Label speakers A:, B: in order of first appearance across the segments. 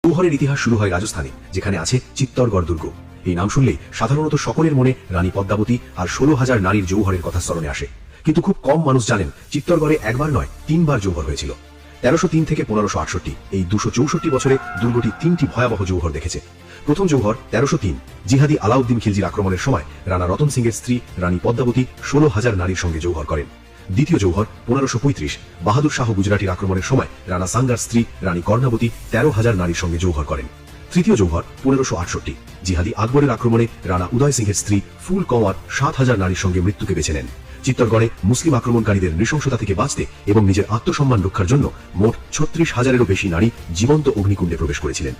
A: জৌহরের ইতিহাস শুরু হয় রাজস্থানে, যেখানে আছে চিত্তরগড় দুর্গ। এই নাম শুনলেই সাধারণত সকলের মনে রানী পদ্মাবতী আর 16,000 নারীর জৌহরের কথা স্মরণে আসে। কিন্তু খুব কম মানুষ জানেন চিত্তরগড়ে একবার নয় 3 বার জৌহর হয়েছিল। 1303 থেকে 1568 এই 264 বছরে দুর্গটি 3টি ভয়াবহ জৌহর দেখেছে। প্রথম জৌহর 1303 জিহাদি আলাউদ্দিন খিলজির আক্রমণের সময় রানা রতন সিংয়ের স্ত্রী রানী পদ্মাবতী 16,000 নারীর সঙ্গে জৌহর করেন। দ্বিতীয় জৌহর 1535 বাহাদুর শাহ গুজরাটির আক্রমণের সময় রানা সাঙ্গার স্ত্রী রানী কর্ণাবতী 13,000 নারীর সঙ্গে জৌহর করেন। তৃতীয় জৌহর 1568 জিহাদি আকবরের আক্রমণে রানা উদয় সিংহের স্ত্রী ফুল কওয়ার 7,000 নারীর সঙ্গে মৃত্যুকে বেছে নেন। চিত্তরগড়ে মুসলিম আক্রমণকারীদের নৃশংসতা থেকে বাঁচতে এবং নিজের আত্মসম্মান রক্ষার জন্য মোট 36,000-এরও বেশি নারী জীবন্ত অগ্নিকুণ্ডে প্রবেশ করেছিলেন।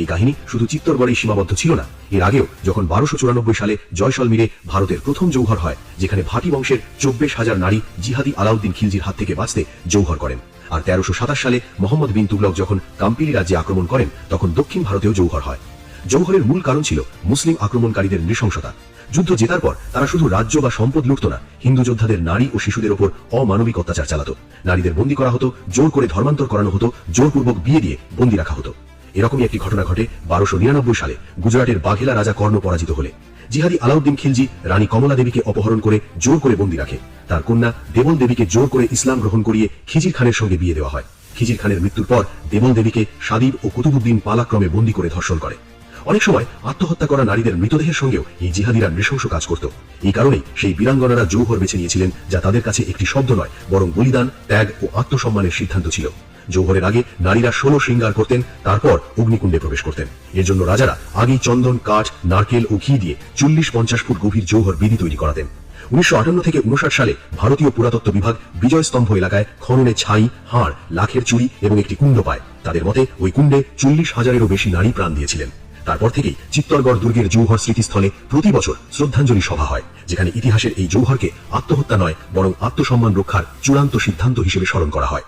A: এই কাহিনী শুধু চিত্তরগড়েই সীমাবদ্ধ ছিল না। এর আগেও যখন 1294 সালে জয়সলমীরে ভারতের প্রথম জৌহর হয়, যেখানে ভাটি বংশের 24,000 নারী জিহাদি আলাউদ্দিন খিলজির হাত থেকে বাঁচতে জৌহর করেন। আর 1327 সালে মোহাম্মদ বিন তুগলক যখন কাম্পিলি রাজ্যে আক্রমণ করেন, তখন দক্ষিণ ভারতেও জৌহর হয়। জৌহরের মূল কারণ ছিল মুসলিম আক্রমণকারীদের নৃশংসতা। যুদ্ধ জেতার পর তারা শুধু রাজ্য বা সম্পদ লুটত না, হিন্দু যোদ্ধাদের নারী ও শিশুদের ওপর অমানবিক অত্যাচার চালাত। নারীদের বন্দী করা হতো, জোর করে ধর্মান্তর করানো হতো, জোরপূর্বক বিয়ে দিয়ে বন্দী রাখা হতো। এরকমই একটি ঘটনা ঘটে 1299 সালে গুজরাটের বাঘেলা রাজা কর্ণ পরাজিত হলে। জিহাদি আলাউদ্দিন খিলজি রানী কমলা দেবীকে অপহরণ করে জোর করে বন্দী রাখে। তার কন্যা দেবল দেবীকে জোর করে ইসলাম গ্রহণ করিয়ে খিজির খানের সঙ্গে বিয়ে দেওয়া হয়। খিজির খানের মৃত্যুর পর দেবল দেবীকে সাদিব ও কুতুবুদ্দিন পালাক্রমে বন্দী করে ধর্ষণ করে। অনেক সময় আত্মহত্যা করা নারীদের মৃতদেহের সঙ্গেও এই জিহাদিরা নৃশংস কাজ করত। এই কারণেই সেই বীরাঙ্গনারা জৌহর বেছে নিয়েছিলেন, যা তাদের কাছে একটি শব্দ নয়, বরং বলিদান, ত্যাগ ও আত্মসম্মানের সিদ্ধান্ত ছিল। জৌহরের আগে নারীরা 16 শৃঙ্গার করতেন, তারপর অগ্নিকুণ্ডে প্রবেশ করতেন। এর জন্য রাজারা আগেই চন্দন, কাঠ, নারকেল ও ঘি দিয়ে 40-50 ফুট গভীর জৌহর বেদি তৈরি করাতেন। 1958 থেকে 59 সালে ভারতীয় পুরাতত্ত্ব বিভাগ বিজয় স্তম্ভ এলাকায় খননে ছাই, হাড়, লাখের চুড়ি এবং একটি কুণ্ড পায়। তাদের মতে ওই কুণ্ডে 40,000-এরও বেশি নারী প্রাণ দিয়েছিলেন। তারপর থেকেই চিত্তরগড় দুর্গের জৌহর স্মৃতিস্থলে প্রতি বছর শ্রদ্ধাঞ্জলি সভা হয়, যেখানে ইতিহাসের এই জৌহরকে আত্মহত্যা নয়, বরং আত্মসম্মান রক্ষার চূড়ান্ত সিদ্ধান্ত হিসেবে স্মরণ করা হয়।